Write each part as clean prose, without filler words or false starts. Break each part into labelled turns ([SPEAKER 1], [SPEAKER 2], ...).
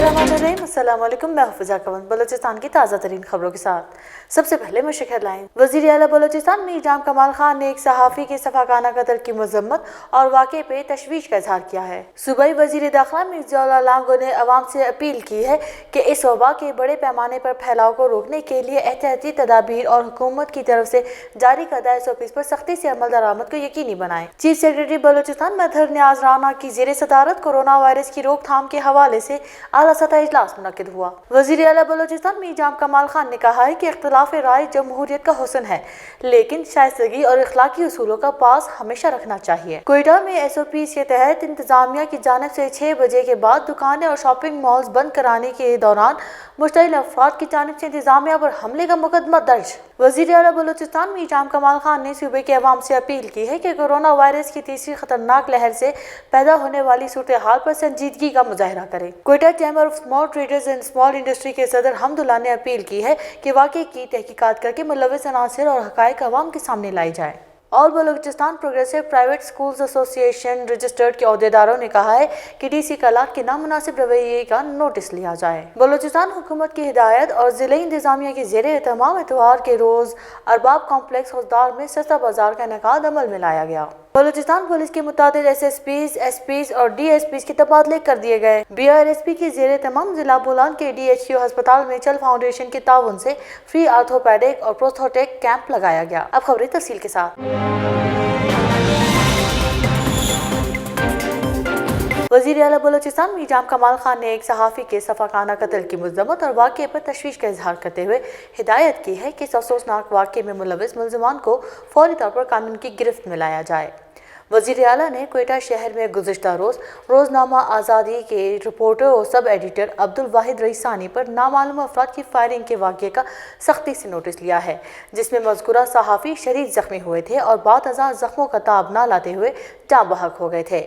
[SPEAKER 1] अस्सलाम वालेकुम, मैं हुफिजा कमल बलोचिस्तान की ताज़ा तरीन खबरों के साथ। सबसे पहले मुश्किल हेडलाइन। वज़ीर आला बलोचिस्तान मीर जाम कमाल खान ने एक सहाफ़ी के सफ़ाकाना कत्ल की मज़म्मत और वाक़े पे तशवीश का इजहार किया है। सूबाई वज़ीर दाखिला मिर्ज़ा लांगो ने अवाम से अपील की है कि इस वबा के बड़े पैमाने पर फैलाव को रोकने के लिए एहतियाती तदाबीर और हुकूमत की तरफ से जारी करदा SOPs पर सख्ती से अमल दरामद को यकीनी बनाएं। चीफ सेक्रेटरी बलोचिस्तान मदहर नियाज राना की ज़ेरे सदारत कोरोना वायरस की रोकथाम के हवाले से आला सतह इजलास मुनक्किद हुआ। वज़ीर आला बलोचिस्तान मीर जाम कमाल खान ने कहा है कि इख्तिलाफ राय जमहूरियत का हुस्न है, लेकिन शाइस्तगी और इखलाकी उसूलों का पास हमेशा रखना चाहिए। कोयटा में SOPs के तहत इंतजामिया की जानिब से 6 बजे के बाद दुकानें और शॉपिंग मॉल्स बंद कराने के दौरान मुश्तइल अफराद की जानिब से इंतजामिया पर हमले का मुकदमा दर्ज। वज़ीर आला बलोचिस्तान मीर जाम कमाल खान ने सूबे के अवाम से अपील की है कि कोरोना वायरस की तीसरी खतरनाक लहर से पैदा होने वाली सूरत हाल पर संजीदगी का मुजाहरा करें। Quetta chamber of small traders and small industry के सदर हमदुल्ला ने अपील की है कि वाक़े की तहकीकात करके मुलव्वस अनासिर और हक़ाइक़ अवाम के सामने लाई जाए। All Balochistan progressive private schools association registered के अहदेदारों ने कहा है कि DC कलाक के नामुनासिब रवैये का नोटिस लिया जाए। बलूचिस्तान हुकूमत की हिदायत और ज़िले इंतजामिया के ज़ेरे एहतमाम इतवार के रोज़ अरबाब कॉम्प्लेक्स हौसदार में सस्ता बाजार का इनेकाद अमल में लाया गया। बलूचिस्तान पुलिस के मुताबिक SSPs, SPs और DSPs के तबादले कर दिए गए। BRSP के ज़ेरे तमाम जिला बुलान के DHQ अस्पताल में चल फाउंडेशन के ताउन से फ्री आर्थोपेडिक और प्रोस्थेटिक कैंप लगाया गया। अब खबरें तफसील के साथ। वज़ीर आला बलूचिस्तान मीर जाम कमाल खान ने एक सहाफ़ी के सफ़ाकाना कत्ल की मज़म्मत और वाक़े पर तशवीश का इजहार करते हुए हिदायत की है कि इस अफसोसनाक वाक़े में मुलव्वस मुल्ज़िमान को फौरी तौर पर कानून की गिरफ्त में लाया जाए। वज़ीर आला ने कोयटा शहर में गुज़िश्ता रोज़नामा आज़ादी के रिपोर्टर और सब एडिटर अब्दुल वाहिद रईसानी पर नामालूम अफराद की फायरिंग के वाक़े का सख्ती से नोटिस लिया है, जिसमें मज़कूरा सहाफ़ी शदीद ज़ख्मी हुए थे और बाद ज़ख्मों का ताब न लाते हुए जाँ बहक हो गए थे।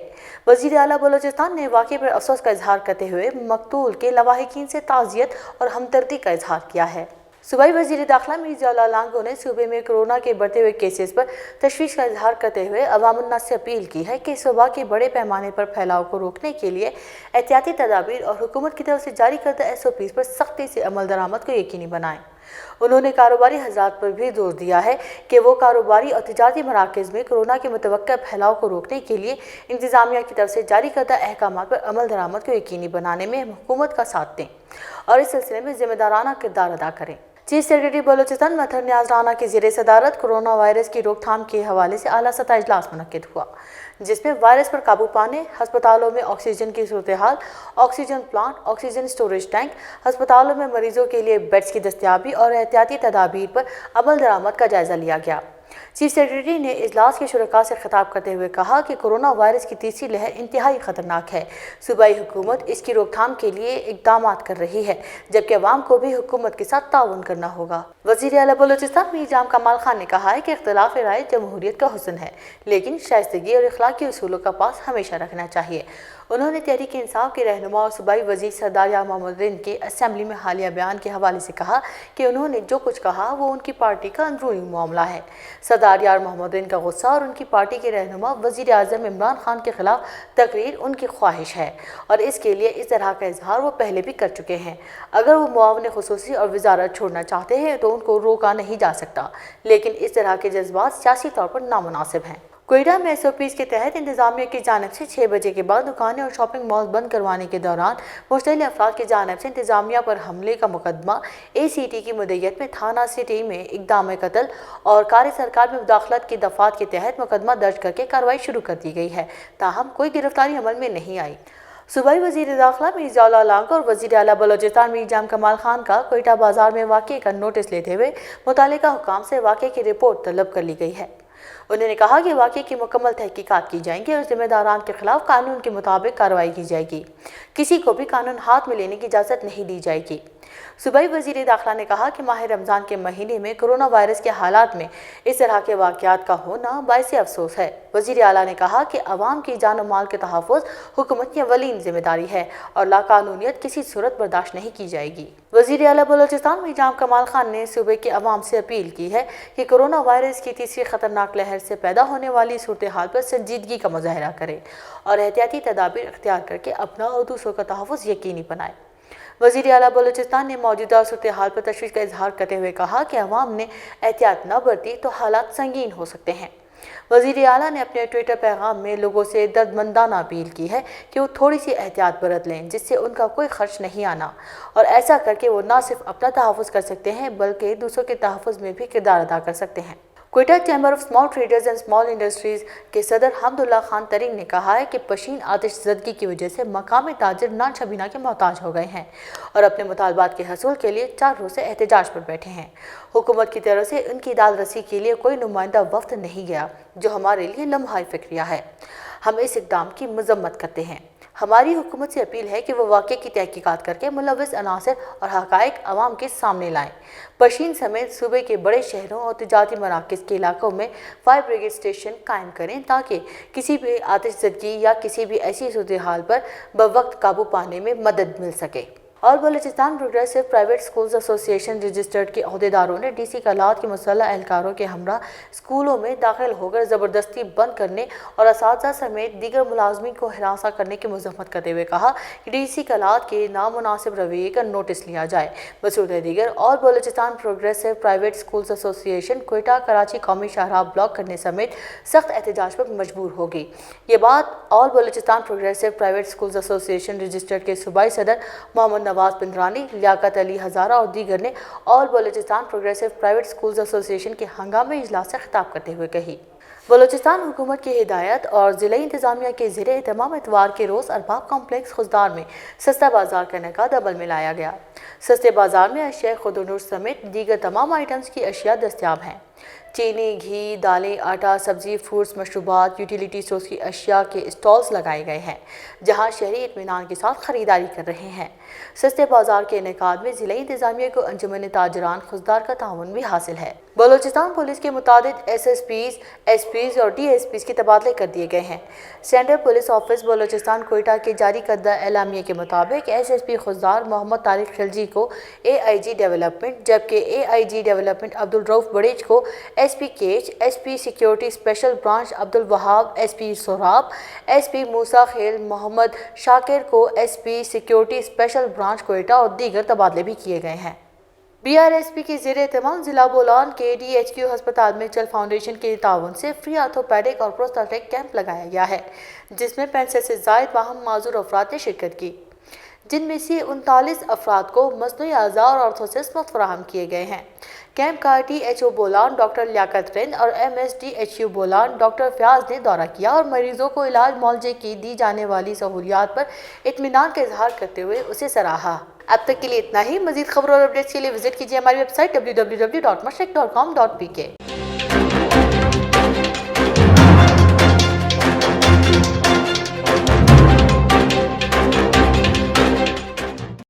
[SPEAKER 1] वज़ीर आला बलूचिस्तान ने वाक़े पर अफसोस का इजहार करते हुए मकतूल के लवाहिकीन से ताज़ियत और हमदर्दी का इजहार किया है। सूबाई वज़ीर दाखिला मिर्ज़ा लांगो ने सूबे में कोरोना के बढ़ते हुए केसेस पर तशवीश का इजहार करते हुए अवामुन्नास से अपील की है कि इस वबा के बड़े पैमाने पर फैलाव को रोकने के लिए एहतियाती तदाबीर और हुकूमत की तरफ से जारी करदा SOPs पर सख्ती से अमल दरामद को यकीनी बनाएं। उन्होंने कारोबारी हज़रात पर भी जोर दिया है कि वो कारोबारी और तिजारती मराकज़ में कोरोना के मुतवक्का फैलाव को रोकने के लिए इंतजामिया की तरफ से जारी करदा अहकामात पर अमल दरामद को यकीनी बनाने में हुकूमत का साथ दें और इस सिलसिले में जिम्मेदाराना किरदार अदा करें। चीफ सेक्रेटरी बलूचिस्तान मदहर नियाज राना की ज़ेरे सदारत कोरोना वायरस की रोकथाम के हवाले से आला सतह इजलास मुनक्किद हुआ, जिसमें वायरस पर काबू पाने, अस्पतालों में ऑक्सीजन की सूरत हाल, oxygen plant, oxygen storage tank, अस्पतालों में मरीजों के लिए बेड्स की दस्तयाबी और एहतियाती तदाबीर पर अमल दरामद का जायजा लिया गया। चीफ सेक्रेटरी ने इजलास के शुरका से खिताब करते हुए कहा कि कोरोना वायरस की तीसरी लहर इंतहाई खतरनाक है। सूबाई हुकूमत इसकी रोकथाम के लिए इकदाम कर रही है, जबकि अवाम को भी हुकूमत के साथ ताउन करना होगा। वज़ीर आला बलूचिस्तान मीर जाम कमाल खान ने कहा है कि इख्तिलाफ राय जमहूरियत का हुस्न है, लेकिन शाइस्तगी और इखलाकी उसूलों का पास हमेशा रखना चाहिए। उन्होंने तहरीक इंसाफ के रहनुमा और सूबाई वज़ीर सरदार यार मोहम्मद रिंद के असेंबली में हालिया बयान के हवाले से कहा कि उन्होंने जो कुछ कहा वो उनकी पार्टी का अंदरूनी मामला है। सरदार यार मोहम्मद रिंद का गुस्सा और उनकी पार्टी के रहनुमा वज़ीर आज़म इमरान खान के खिलाफ तकरीर उनकी ख्वाहिश है और इसके लिए इस तरह का इजहार वो पहले भी कर चुके हैं। अगर वो मुआवने खुसूसी और वजारत छोड़ना चाहते हैं तो उनको रोका नहीं जा सकता, लेकिन इस तरह के जज्बात सियासी तौर पर नामुनासिब हैं। कोयटा में SOPs के तहत इंतजामिया की जानिब से 6 बजे के बाद दुकानें और शॉपिंग मॉल बंद करवाने के दौरान मुश्तइल अफराद की जानिब से इंतजामिया पर हमले का मुकदमा ACT की मुद्दत में थाना सिटी में इक़दाम कत्ल और कार सरकार में मुदाखलत की दफात के तहत मुकदमा दर्ज करके कार्रवाई शुरू कर दी गई है, ताहम कोई गिरफ्तारी अमल में नहीं आई। सूबाई वज़ीर दाखिला मिर्ज़ा लांगो और वज़ीर आला बलूचिस्तान मीर जाम कमाल खान का कोयटा बाजार में वाक़े का नोटिस लेते हुए मुतालिका हुकाम से वाक़े की रिपोर्ट तलब कर ली गई है। उन्होंने कहा कि वाक़े की मुकम्मल तहकीकात की जाएंगी और जिम्मेदारान के खिलाफ कानून के मुताबिक कार्रवाई की जाएगी। किसी को भी कानून हाथ में लेने की इजाज़त नहीं दी जाएगी। सूबाई वज़ीर दाखिला ने कहा कि माह रमज़ान के महीने में कोरोना वायरस के हालात में इस तरह के वाक़यात का होना बाइस अफसोस है। वज़ीर आला ने कहा कि अवाम की जान और माल के तहफ़्फ़ुज़ हुकूमत की अवलीन जिम्मेदारी है और लाकानूनियत किसी सूरत बर्दाश्त नहीं की जाएगी। वज़ीर आला बलूचिस्तान मीर जाम कमाल खान ने सूबे के अवाम से अपील की है कि कोरोना वायरस की तीसरी खतरनाक लहर से पैदा होने वाली सूरत हाल पर संजीदगी का मुजाहरा करें और एहतियाती तदाबीर इख्तियार करके अपना और दूसरों का तहफ़्फ़ुज़ यकीनी बनाएं। वज़ीर आला बलूचिस्तान ने मौजूदा सूरत हाल पर तशवीश का इजहार करते हुए कहा कि अवाम ने एहतियात न बरती तो हालात संगीन हो सकते हैं। वज़ीर आला ने अपने ट्विटर पैगाम में लोगों से दर्दमंदाना अपील की है कि वो थोड़ी सी एहतियात बरत लें, जिससे उनका कोई खर्च नहीं आना, और ऐसा करके वो न सिर्फ अपना तहफ़्फ़ुज़ कर सकते हैं बल्कि दूसरों के तहफ़्फ़ुज़ में भी किरदार अदा कर सकते हैं। Quetta chamber of small traders and small industries के सदर हमदुल्ला खान तरीन ने कहा है कि पशीन आतिश ज़दगी की वजह से मकामी ताजिर नान शबीना के मोहताज हो गए हैं और अपने मुतालबात के हसूल के लिए 4 रोज़ से एहतजाज पर बैठे हैं। हुकूमत की तरफ से उनकी इदाद रसी के लिए कोई नुमाइंदा वफ्द नहीं गया, जो हमारे लिए लम्हा फ़िक्रिया है। हम इस इक़दाम की मज़म्मत करते हैं। हमारी हुकूमत से अपील है कि वो वाक़े की तहकीकात करके मुलव्वस अनासर और हक़ाइक़ अवाम के सामने लाएँ। पशीन समेत सूबे के बड़े शहरों और तिजारती मराकज़ के इलाकों में फायर ब्रिगेड स्टेशन कायम करें ताकि किसी भी आतिशज़दगी या किसी भी ऐसी सूरत हाल पर बवक्त काबू पाने में मदद मिल सके। और Balochistan progressive private schools association registered के अहदेदारों ने DC कलात के मुसल्लह एहलकारों के हमरा स्कूलों में दाखिल होकर ज़बरदस्ती बंद करने और असातिज़ा समेत दीगर मुलाजमीन को हिरासा करने की मज़म्मत करते हुए कहा कि DC कलात के नामुनासिब रवैये का नोटिस लिया जाए। बसूरत दीगर और Balochistan progressive private schools association Quetta Karachi कौमी शाहराह ब्लॉक करने समेत सख्त एहतजाज पर मजबूर हो गई। ये बात और Balochistan progressive private schools association registered के सूबाई सदर मोहम्मद नवाज पिंडरानी, लियाकत अली हज़ारा और दीगर ने all Balochistan progressive private schools association के हंगामी इजलास से खिताब करते हुए कही। बलूचिस्तान हुकूमत की हिदायत और ज़िला इंतज़ामिया के ज़ेरे एहतमाम इतवार के रोज़ अरबाब कॉम्प्लेक्स खुजदार में सस्ता बाजार का इनेकाद अमल में लाया गया। सस्ते बाजार में अशिया खुदनूर समेत दीगर तमाम आइटम्स की अशिया दस्तियाब हैं। चीनी, घी, दालें, आटा, सब्जी, फ्रूट्स, मशरूबात, यूटिलिटी स्टोर्स की अशिया के स्टॉल्स लगाए गए हैं, जहां शहरी इत्मीनान के साथ खरीदारी कर रहे हैं। सस्ते बाजार के इनेकाद में ज़िला इंतज़ामिया को अंजुमन ताजरान खुजदार का ताउन भी हासिल है। बलूचिस्तान पुलिस के मुताबिक SSPs, SPs और DSPs के तबादले कर दिए गए हैं। Central police office Balochistan Quetta के जारी करदा एलामिया के मुताबिक SSP खुजदार मोहम्मद तारिक खिलजी को AIG डेवलपमेंट, जबकि AIG डेवलपमेंट अब्दुल रऊफ बड़ेज को SP केच, SP security special branch Abdul Wahab, SP Sorab, SP मूसा खेल मोहम्मद शाकिर को SP security special branch Quetta और दीगर तबादले भी किए गए हैं। BRSP के ज़ेरे एहतमाम ज़िला बोलान के DHQ अस्पताल में चल फाउंडेशन के ताउन से फ्री आर्थोपेडिक और प्रोस्थेटिक कैंप लगाया गया है, जिसमें 65 से ज़ायद वाहम माजूर अफराद ने शिरकत की, जिनमें से 39 अफराद को मसनूई अज़ा और ऑर्थोसिस मुफ्त फराहम किए गए हैं। कैंप का DHO बोलान डॉक्टर लियाकत रिंद और MSDHU बोलान डॉक्टर फयाज ने दौरा किया और मरीजों को इलाज मौलजे की दी जाने वाली सहूलियात पर इत्मीनान का इजहार करते हुए उसे सराहा। अब तक के लिए इतना ही। मज़ीद खबरों और अपडेट्स के लिए विजिट कीजिए हमारी वेबसाइट www.mashriq.com.pk।